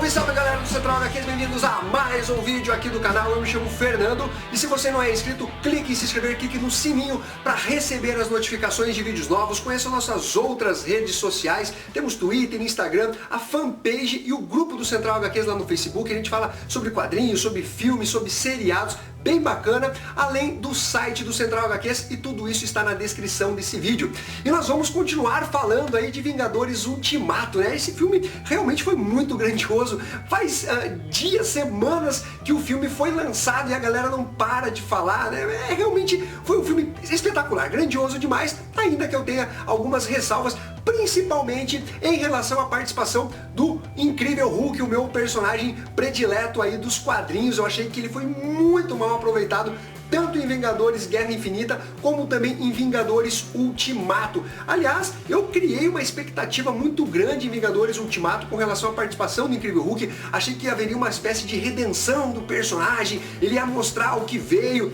Salve, salve galera do Central HQs, bem-vindos a mais um vídeo aqui do canal. Eu me chamo Fernando e se você não é inscrito, clique em se inscrever, clique no sininho para receber as notificações de vídeos novos. Conheça nossas outras redes sociais, temos Twitter, Instagram, a fanpage e o grupo do Central HQs lá no Facebook. A gente fala sobre quadrinhos, sobre filmes, sobre seriados, bem bacana, além do site do Central HQs, e tudo isso está na descrição desse vídeo. E nós vamos continuar falando aí de Vingadores Ultimato, né? Esse filme realmente foi muito grandioso. Faz dias, semanas que o filme foi lançado e a galera não para de falar, né? Realmente foi um filme espetacular, grandioso demais, ainda que eu tenha algumas ressalvas, principalmente em relação à participação do Incrível Hulk, o meu personagem predileto aí dos quadrinhos. Eu achei que ele foi muito mal aproveitado, tanto em Vingadores Guerra Infinita, como também em Vingadores Ultimato. Aliás, eu criei uma expectativa muito grande em Vingadores Ultimato com relação à participação do Incrível Hulk. Achei que haveria uma espécie de redenção do personagem, ele ia mostrar o que veio.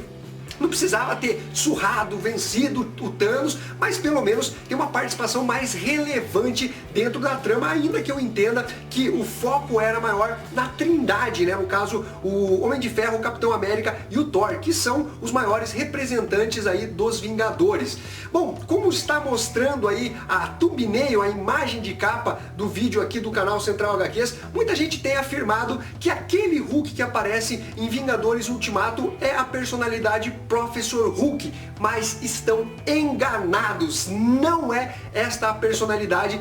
Não precisava ter surrado, vencido o Thanos, mas pelo menos ter uma participação mais relevante dentro da trama, ainda que eu entenda que o foco era maior na Trindade, né? No caso, o Homem de Ferro, o Capitão América e o Thor, que são os maiores representantes aí dos Vingadores. Bom, como está mostrando aí a thumbnail, a imagem de capa do vídeo aqui do canal Central HQs, muita gente tem afirmado que aquele Hulk que aparece em Vingadores Ultimato é a personalidade Professor Hulk, mas estão enganados. Não é esta a personalidade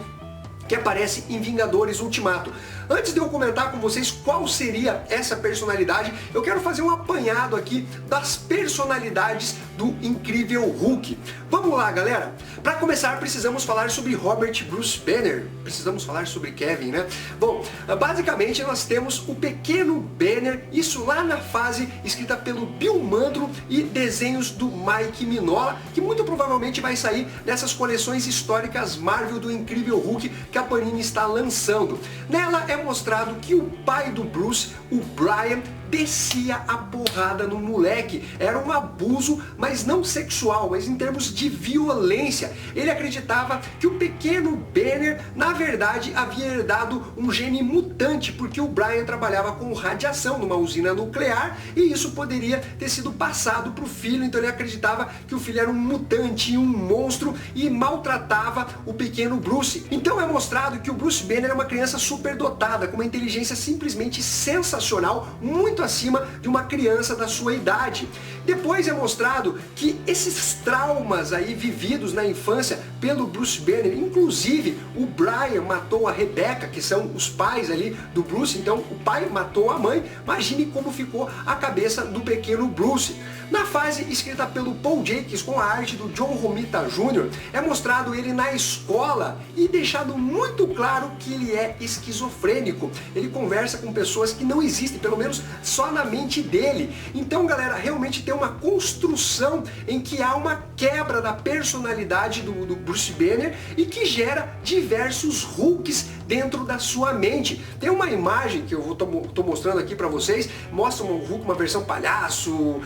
que aparece em Vingadores Ultimato. Antes de eu comentar com vocês qual seria essa personalidade, eu quero fazer um apanhado aqui das personalidades do Incrível Hulk. Vamos lá, galera? Para começar, precisamos falar sobre Robert Bruce Banner. Precisamos falar sobre Kevin, né? Bom, basicamente nós temos o pequeno Banner, isso lá na fase escrita pelo Bill Mantlo e desenhos do Mike Mignola, que muito provavelmente vai sair nessas coleções históricas Marvel do Incrível Hulk que a Panini está lançando. Nela é mostrado que o pai do Bruce, o Brian, descia a porrada no moleque. Era um abuso, mas não sexual, mas em termos de violência. Ele acreditava que o pequeno Banner, na verdade, havia herdado um gene mutante, porque o Brian trabalhava com radiação numa usina nuclear, e isso poderia ter sido passado para o filho. Então ele acreditava que o filho era um mutante, um monstro, e maltratava o pequeno Bruce. Então é mostrado que o Bruce Banner é uma criança superdotada, com uma inteligência simplesmente sensacional, muito acima de uma criança da sua idade. Depois é mostrado que esses traumas aí vividos na infância pelo Bruce Banner, inclusive o Brian matou a Rebecca, que são os pais ali do Bruce, então o pai matou a mãe. Imagine como ficou a cabeça do pequeno Bruce. Na fase escrita pelo Paul Jacques com a arte do John Romita Jr., é mostrado ele na escola e deixado muito claro que ele é esquizofrênico. Ele conversa com pessoas que não existem, pelo menos só na mente dele. Então, galera, realmente tem uma construção em que há uma quebra da personalidade do Bruce Banner e que gera diversos Hulks dentro da sua mente. Tem uma imagem que eu tô mostrando aqui para vocês, mostra um Hulk, uma versão palhaço,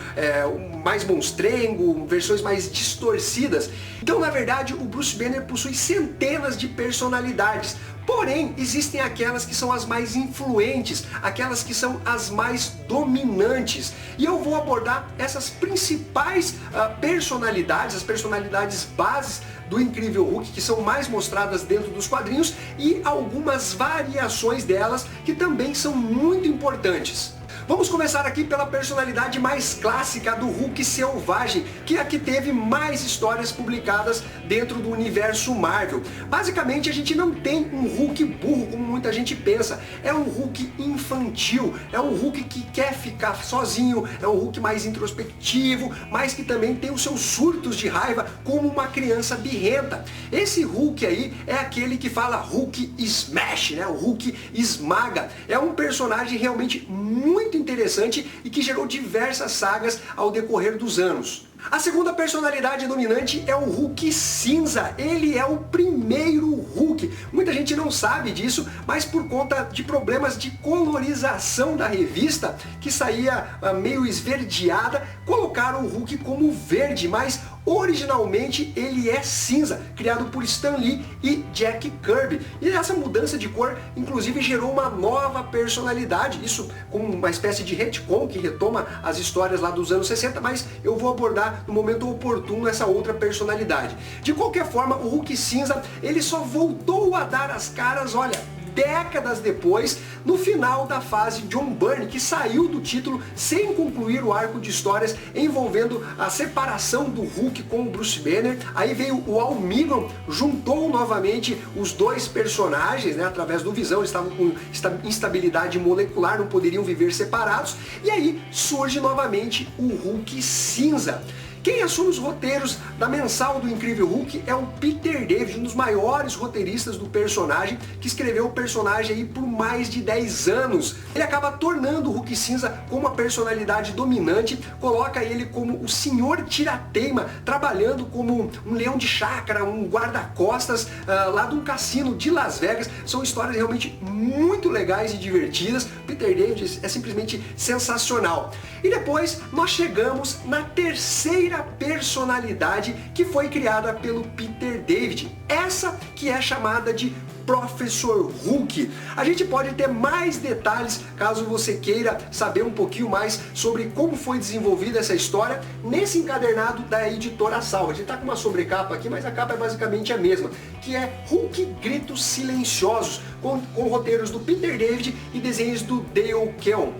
mais monstrengo, versões mais distorcidas. Então, na verdade, o Bruce Banner possui centenas de personalidades. Porém, existem aquelas que são as mais influentes, aquelas que são as mais dominantes. E eu vou abordar essas principais personalidades, as personalidades bases do Incrível Hulk, que são mais mostradas dentro dos quadrinhos, e algumas variações delas que também são muito importantes. Vamos começar aqui pela personalidade mais clássica do Hulk selvagem, que é a que teve mais histórias publicadas dentro do universo Marvel. Basicamente, a gente não tem um Hulk burro como muita gente pensa. É um Hulk infantil, é um Hulk que quer ficar sozinho, é um Hulk mais introspectivo, mas que também tem os seus surtos de raiva como uma criança birrenta. Esse Hulk aí é aquele que fala Hulk Smash, né? O Hulk esmaga. É um personagem realmente muito interessante e que gerou diversas sagas ao decorrer dos anos. A segunda personalidade dominante é o Hulk cinza. Ele é o primeiro Hulk. Muita gente não sabe disso, mas por conta de problemas de colorização da revista, que saía meio esverdeada, colocaram o Hulk como verde, mas originalmente ele é cinza, criado por Stan Lee e Jack Kirby. E essa mudança de cor, inclusive, gerou uma nova personalidade, isso como uma espécie de retcon que retoma as histórias lá dos anos 60, mas eu vou abordar no momento oportuno essa outra personalidade. De qualquer forma, o Hulk cinza, ele só voltou a dar as caras, olha, décadas depois, no final da fase John Byrne, que saiu do título sem concluir o arco de histórias envolvendo a separação do Hulk com o Bruce Banner. Aí veio o Al Milgrom, juntou novamente os dois personagens, né, através do Visão. Eles estavam com instabilidade molecular, não poderiam viver separados, e aí surge novamente o Hulk cinza. Quem assume os roteiros da mensal do Incrível Hulk é o Peter David, um dos maiores roteiristas do personagem, que escreveu o personagem aí por mais de 10 anos. Ele acaba tornando o Hulk cinza como uma personalidade dominante, coloca ele como o senhor tirateima, trabalhando como um leão de chácara, um guarda-costas lá de um cassino de Las Vegas. São histórias realmente muito legais e divertidas. Peter David é simplesmente sensacional. E depois nós chegamos na terceira personalidade que foi criada pelo Peter David, essa que é chamada de Professor Hulk. A gente pode ter mais detalhes caso você queira saber um pouquinho mais sobre como foi desenvolvida essa história nesse encadernado da editora Salva. A gente tá com uma sobrecapa aqui, mas a capa é basicamente a mesma, que é Hulk Gritos Silenciosos, com roteiros do Peter David e desenhos do Dale Keown.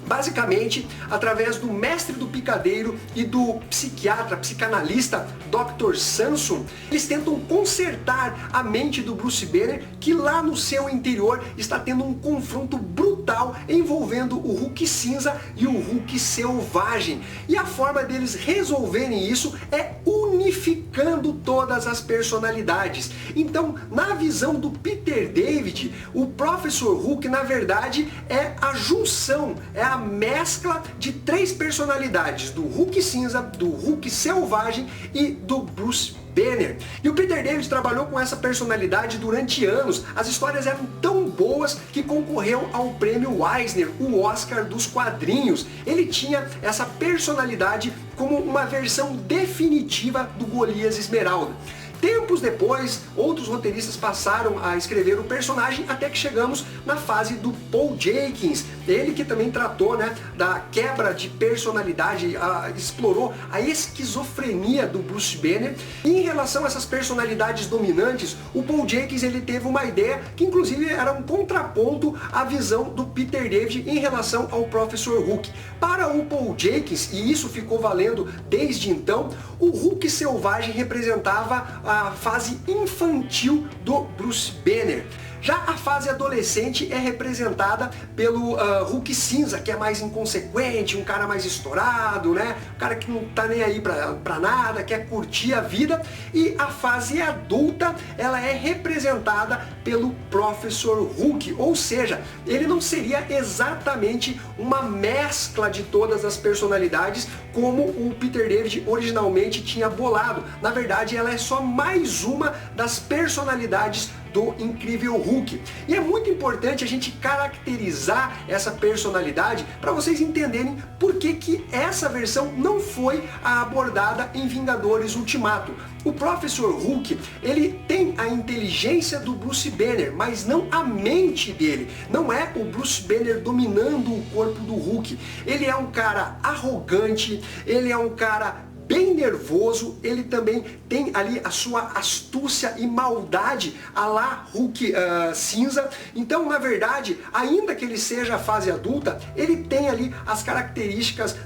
Basicamente, através do mestre do picadeiro e do psiquiatra, psicanalista Dr. Samson, eles tentam consertar a mente do Bruce Banner, que lá no seu interior está tendo um confronto brutal envolvendo o Hulk cinza e o Hulk selvagem. E a forma deles resolverem isso é unificando todas as personalidades. Então, na visão do Peter David, o Professor Hulk, na verdade, é a junção, é a mescla de três personalidades, do Hulk cinza, do Hulk selvagem e do Bruce Banner. E o Peter David trabalhou com essa personalidade durante anos. As histórias eram tão boas que concorreu ao prêmio Eisner, o Oscar dos quadrinhos. Ele tinha essa personalidade como uma versão definitiva do Golias Esmeralda. Tempos depois, outros roteiristas passaram a escrever o personagem até que chegamos na fase do Paul Jenkins. Ele que também tratou, né, da quebra de personalidade, explorou a esquizofrenia do Bruce Banner. E em relação a essas personalidades dominantes, o Paul Jenkins ele teve uma ideia que inclusive era um contraponto à visão do Peter David em relação ao Professor Hulk. Para o Paul Jenkins, e isso ficou valendo desde então, o Hulk selvagem representava a fase infantil do Bruce Banner. Já a fase adolescente é representada pelo Hulk cinza, que é mais inconsequente, um cara mais estourado, né? Um cara que não tá nem aí pra nada, quer curtir a vida. E a fase adulta, ela é representada pelo Professor Hulk, ou seja, ele não seria exatamente uma mescla de todas as personalidades como o Peter David originalmente tinha bolado. Na verdade, ela é só mais uma das personalidades do Incrível Hulk. E é muito importante a gente caracterizar essa personalidade para vocês entenderem por que essa versão não foi abordada em Vingadores Ultimato. O Professor Hulk, ele tem a inteligência do Bruce Banner, mas não a mente dele. Não é o Bruce Banner dominando o corpo do Hulk. Ele é um cara arrogante, ele é um cara bem nervoso, ele também tem ali a sua astúcia e maldade à la Hulk cinza. Então, na verdade, ainda que ele seja a fase adulta, ele tem ali as características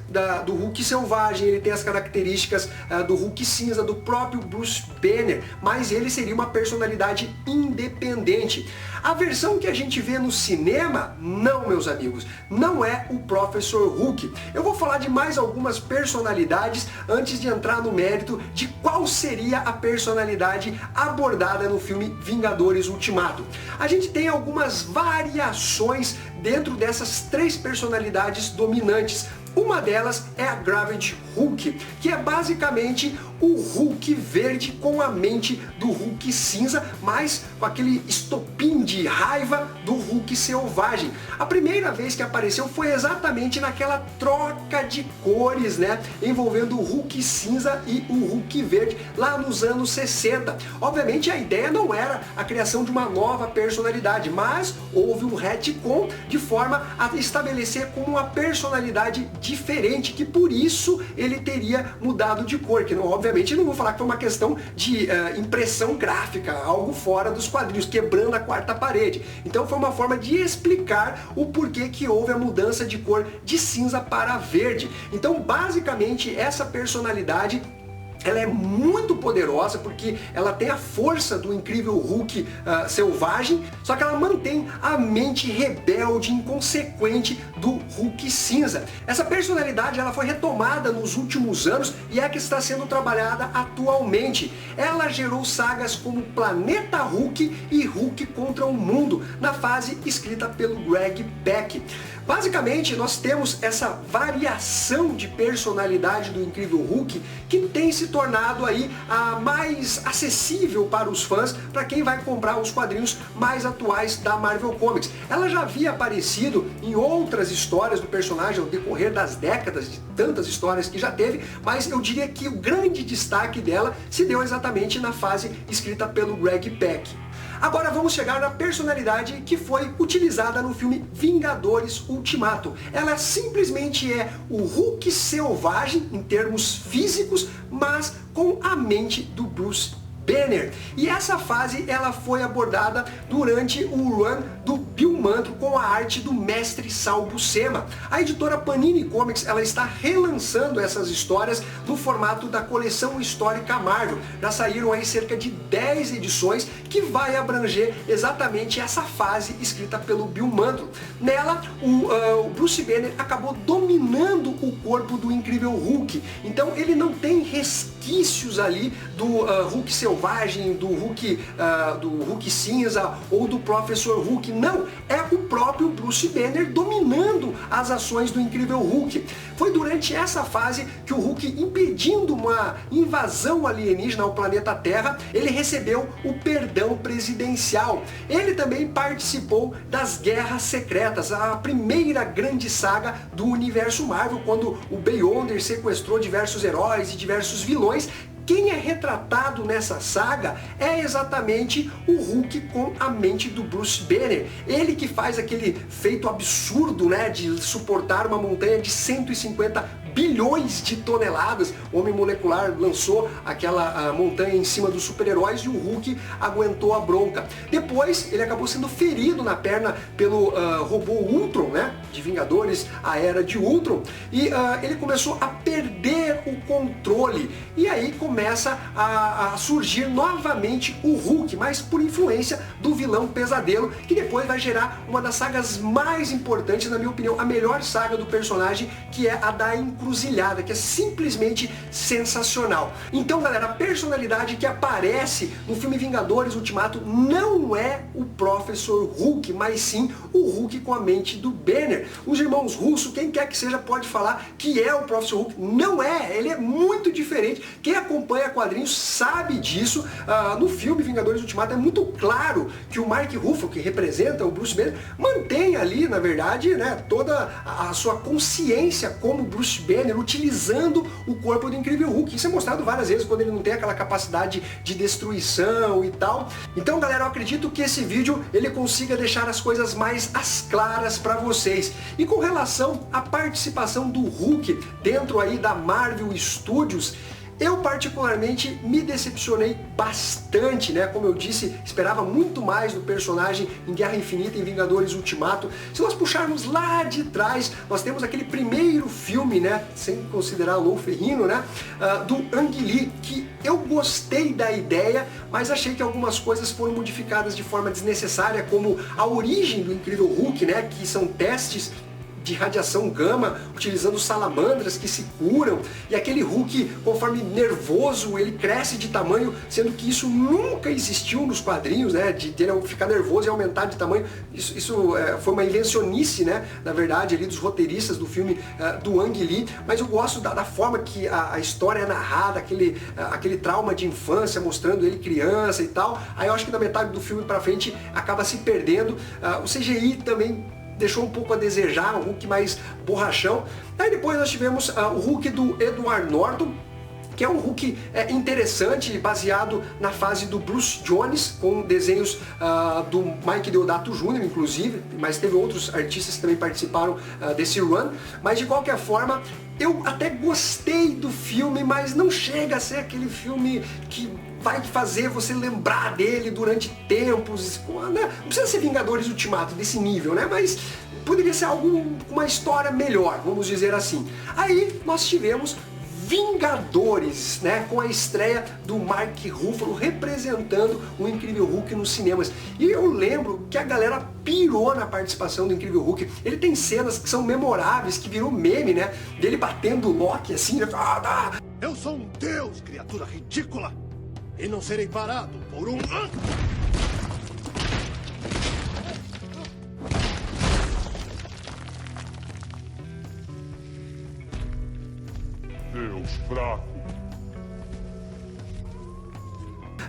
do Hulk selvagem, ele tem as características do Hulk cinza, do próprio Bruce Banner, mas ele seria uma personalidade independente. A versão que a gente vê no cinema, não, meus amigos, não é o Professor Hulk. Eu vou falar de mais algumas personalidades antes de entrar no mérito de qual seria a personalidade abordada no filme Vingadores Ultimato. A gente tem algumas variações dentro dessas três personalidades dominantes. Uma delas é a Gravity Hulk, que é basicamente o Hulk verde com a mente do Hulk cinza, mas com aquele estopim de raiva do Hulk selvagem. A primeira vez que apareceu foi exatamente naquela troca de cores, né, envolvendo o Hulk cinza e o Hulk verde, lá nos anos 60. Obviamente a ideia não era a criação de uma nova personalidade, mas houve um retcon de forma a estabelecer como uma personalidade diferente, que por isso ele teria mudado de cor, que não, obviamente não vou falar que foi uma questão de impressão gráfica, algo fora dos quadrinhos, quebrando a quarta parede. Então foi uma forma de explicar o porquê que houve a mudança de cor de cinza para verde. Então basicamente essa personalidade ela é muito poderosa porque ela tem a força do incrível Hulk selvagem, só que ela mantém a mente rebelde e inconsequente do Hulk cinza. Essa personalidade ela foi retomada nos últimos anos e é que está sendo trabalhada atualmente. Ela gerou sagas como Planeta Hulk e Hulk contra o Mundo, na fase escrita pelo Greg Pak. Basicamente, nós temos essa variação de personalidade do incrível Hulk que tem se tornado aí a mais acessível para os fãs, para quem vai comprar os quadrinhos mais atuais da Marvel Comics. Ela já havia aparecido em outras histórias do personagem ao decorrer das décadas, de tantas histórias que já teve, mas eu diria que o grande destaque dela se deu exatamente na fase escrita pelo Greg Pak. Agora vamos chegar na personalidade que foi utilizada no filme Vingadores Ultimato. Ela simplesmente é o Hulk selvagem em termos físicos, mas com a mente do Bruce Banner. E essa fase ela foi abordada durante o run do Bill Mantlo com a arte do mestre Sal Buscema. A editora Panini Comics ela está relançando essas histórias no formato da coleção histórica Marvel. Já saíram aí cerca de 10 edições que vai abranger exatamente essa fase escrita pelo Bill Mantlo. Nela, o Bruce Banner acabou dominando o corpo do incrível Hulk. Então ele não tem resquícios ali do Hulk selvagem, do Hulk cinza ou do Professor Hulk. Não, é o próprio Bruce Banner dominando as ações do incrível Hulk. Foi durante essa fase que o Hulk, impedindo uma invasão alienígena ao planeta Terra, ele recebeu o perdão presidencial. Ele também participou das Guerras Secretas, a primeira grande saga do universo Marvel, quando o Beyonder sequestrou diversos heróis e diversos vilões. Quem é retratado nessa saga é exatamente o Hulk com a mente do Bruce Banner. Ele que faz aquele feito absurdo, né, de suportar uma montanha de 150 bilhões de toneladas. O Homem Molecular lançou aquela montanha em cima dos super-heróis e o Hulk aguentou a bronca. Depois ele acabou sendo ferido na perna pelo robô Ultron, né, de Vingadores, a Era de Ultron, e ele começou a perder o controle. E aí começa a surgir novamente o Hulk, mas por influência do vilão Pesadelo, que depois vai gerar uma das sagas mais importantes, na minha opinião, a melhor saga do personagem, que é a da Encruzilhada, que é simplesmente sensacional. Então, galera, a personalidade que aparece no filme Vingadores Ultimato não é o Professor Hulk, mas sim o Hulk com a mente do Banner. Os irmãos Russo, quem quer que seja, pode falar que é o Professor Hulk. Não é, ele é muito diferente. Quem acompanha quadrinhos sabe disso. No filme Vingadores Ultimato é muito claro que o Mark Ruffalo, que representa o Bruce Banner, mantém ali, na verdade, né, toda a sua consciência como Bruce Banner, utilizando o corpo do incrível Hulk. Isso é mostrado várias vezes quando ele não tem aquela capacidade de destruição e tal. Então, galera, eu acredito que esse vídeo ele consiga deixar as coisas mais claras para vocês. E com relação à participação do Hulk dentro aí da Marvel Studios, eu particularmente me decepcionei bastante, né? Como eu disse, esperava muito mais do personagem em Guerra Infinita e Vingadores Ultimato. Se nós puxarmos lá de trás, nós temos aquele primeiro filme, né? Sem considerar o Lou Ferrigno, né? Do Ang Lee, que eu gostei da ideia, mas achei que algumas coisas foram modificadas de forma desnecessária, como a origem do incrível Hulk, né? Que são testes de radiação gama, utilizando salamandras que se curam, e aquele Hulk, conforme nervoso, ele cresce de tamanho, sendo que isso nunca existiu nos quadrinhos, né, de ele ficar nervoso e aumentar de tamanho. Isso foi uma invencionice, né, na verdade, ali dos roteiristas do filme do Ang Lee, mas eu gosto da forma que a história é narrada, aquele trauma de infância, mostrando ele criança e tal. Aí eu acho que da metade do filme pra frente acaba se perdendo. O CGI também deixou um pouco a desejar, um Hulk mais borrachão. Aí depois nós tivemos o Hulk do Edward Norton, que é um Hulk interessante, baseado na fase do Bruce Jones, com desenhos do Mike Deodato Jr., inclusive, mas teve outros artistas que também participaram desse run. Mas de qualquer forma, eu até gostei do filme, mas não chega a ser aquele filme que vai fazer você lembrar dele durante tempos, né? Não precisa ser Vingadores Ultimato desse nível, né? Mas poderia ser algo com uma história melhor, vamos dizer assim. Aí nós tivemos Vingadores, né, com a estreia do Mark Ruffalo representando o Incrível Hulk nos cinemas. E eu lembro que a galera pirou na participação do Incrível Hulk. Ele tem cenas que são memoráveis, que virou meme, né, dele batendo o Loki assim, né? Eu sou um deus, criatura ridícula, e não serei parado por um... Deus fraco.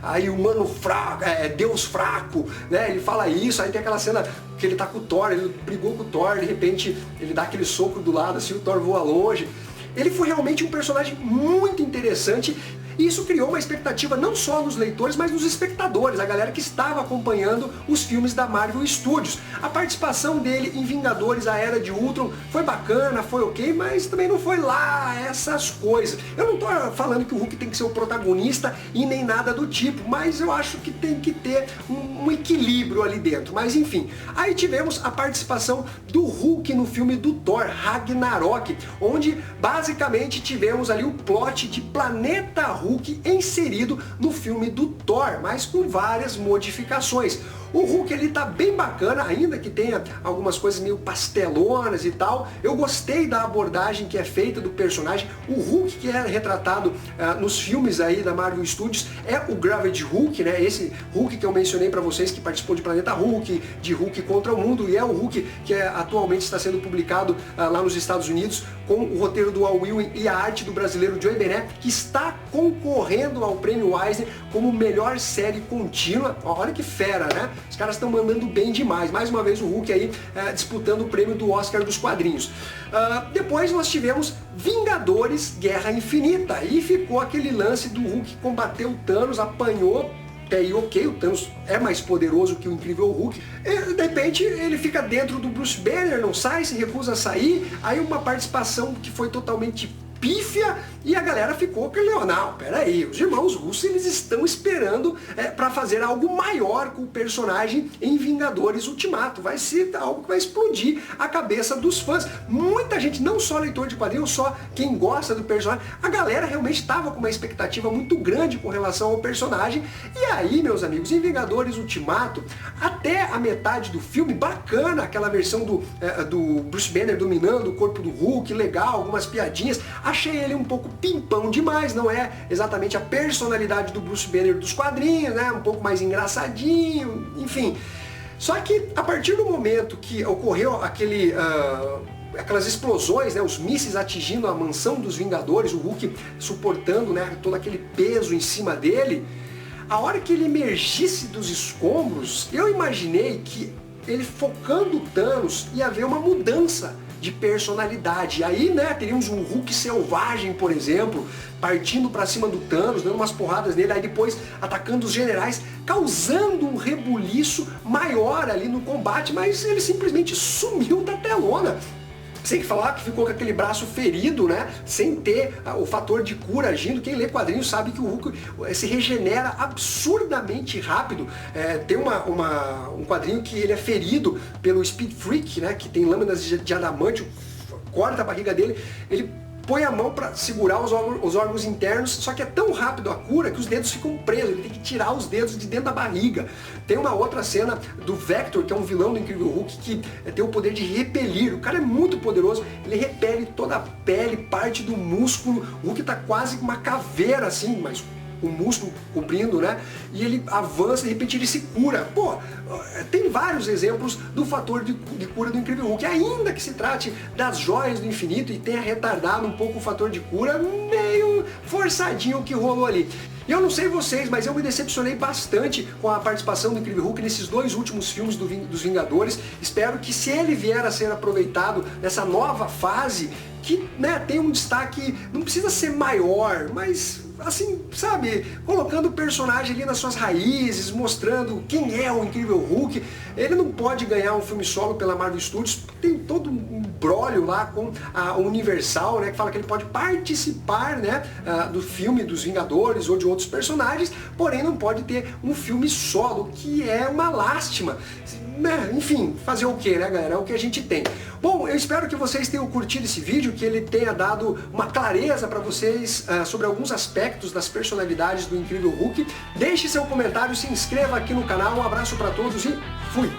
Aí o mano fraco, Deus fraco, né? Ele fala isso, aí tem aquela cena que ele tá com o Thor, ele brigou com o Thor, de repente ele dá aquele soco do lado, assim, o Thor voa longe. Ele foi realmente um personagem muito interessante. E isso criou uma expectativa não só nos leitores, mas nos espectadores, a galera que estava acompanhando os filmes da Marvel Studios. A participação dele em Vingadores, a Era de Ultron, foi bacana, foi ok, mas também não foi lá essas coisas. Eu não estou falando que o Hulk tem que ser o protagonista e nem nada do tipo, mas eu acho que tem que ter um equilíbrio ali dentro. Mas enfim, aí tivemos a participação do Hulk no filme do Thor, Ragnarok, onde basicamente tivemos ali o plot de Planeta Hulk inserido no filme do Thor, mas com várias modificações. O Hulk ele tá bem bacana, ainda que tenha algumas coisas meio pastelonas e tal. Eu gostei da abordagem que é feita do personagem. O Hulk que é retratado nos filmes aí da Marvel Studios é o Gravity Hulk, né? Esse Hulk que eu mencionei para vocês, que participou de Planeta Hulk, de Hulk contra o Mundo, e é o Hulk que atualmente está sendo publicado lá nos Estados Unidos, com o roteiro do Al Ewing e a arte do brasileiro Joey Bené, que está concorrendo ao prêmio Eisner como melhor série contínua. Olha que fera, né? Os caras estão mandando bem demais. Mais uma vez o Hulk aí disputando o prêmio do Oscar dos quadrinhos. Depois nós tivemos Vingadores Guerra Infinita. E ficou aquele lance do Hulk combater o Thanos, apanhou. Até aí ok, o Thanos é mais poderoso que o Incrível Hulk. E, de repente ele fica dentro do Bruce Banner, não sai, se recusa a sair. Aí uma participação que foi totalmente pífia e a galera ficou que não, peraí, os irmãos russos eles estão esperando para fazer algo maior com o personagem em Vingadores Ultimato. Vai ser algo que vai explodir a cabeça dos fãs. Muita gente, não só leitor de quadrinhos, só quem gosta do personagem, a galera realmente estava com uma expectativa muito grande com relação ao personagem. E aí, meus amigos, em Vingadores Ultimato, até a metade do filme, bacana, aquela versão do Bruce Banner dominando o corpo do Hulk, legal, algumas piadinhas. Achei ele um pouco pimpão demais, não é exatamente a personalidade do Bruce Banner dos quadrinhos, né? Um pouco mais engraçadinho, enfim. Só que a partir do momento que ocorreu aquelas explosões, né, os mísseis atingindo a mansão dos Vingadores, o Hulk suportando, né, todo aquele peso em cima dele, a hora que ele emergisse dos escombros, eu imaginei que ele focando o Thanos ia haver uma mudança de personalidade. E aí, né, teríamos um Hulk selvagem, por exemplo, partindo para cima do Thanos, dando umas porradas nele, aí depois atacando os generais, causando um rebuliço maior ali no combate, mas ele simplesmente sumiu da telona. Sem falar que ficou com aquele braço ferido, né? Sem ter o fator de cura agindo. Quem lê quadrinhos sabe que o Hulk se regenera absurdamente rápido. Tem um quadrinho que ele é ferido pelo Speed Freak, né? Que tem lâminas de adamantio, corta a barriga dele, ele põe a mão para segurar os órgãos internos, só que é tão rápido a cura que os dedos ficam presos, ele tem que tirar os dedos de dentro da barriga. Tem uma outra cena do Vector, que é um vilão do Incrível Hulk, que tem o poder de repelir. O cara é muito poderoso, ele repele toda a pele, parte do músculo. O Hulk tá quase uma caveira assim, mas o músculo cobrindo, né? E ele avança, de repente ele se cura. Pô, tem vários exemplos do fator de cura do Incrível Hulk. Ainda que se trate das joias do infinito e tenha retardado um pouco o fator de cura, meio forçadinho o que rolou ali. E eu não sei vocês, mas eu me decepcionei bastante com a participação do Incrível Hulk nesses 2 últimos filmes dos Vingadores. Espero que, se ele vier a ser aproveitado nessa nova fase, que, né, tem um destaque, não precisa ser maior, mas assim, sabe, colocando o personagem ali nas suas raízes, mostrando quem é o Incrível Hulk. Ele não pode ganhar um filme solo pela Marvel Studios, tem todo um brólio lá com a Universal, né, que fala que ele pode participar, né, do filme dos Vingadores ou de outros personagens, porém não pode ter um filme solo, que é uma lástima. Enfim, fazer o que, né, galera? É o que a gente tem. Bom, eu espero que vocês tenham curtido esse vídeo, que ele tenha dado uma clareza para vocês sobre alguns aspectos das personalidades do Incrível Hulk. Deixe seu comentário, se inscreva aqui no canal, um abraço para todos e fui!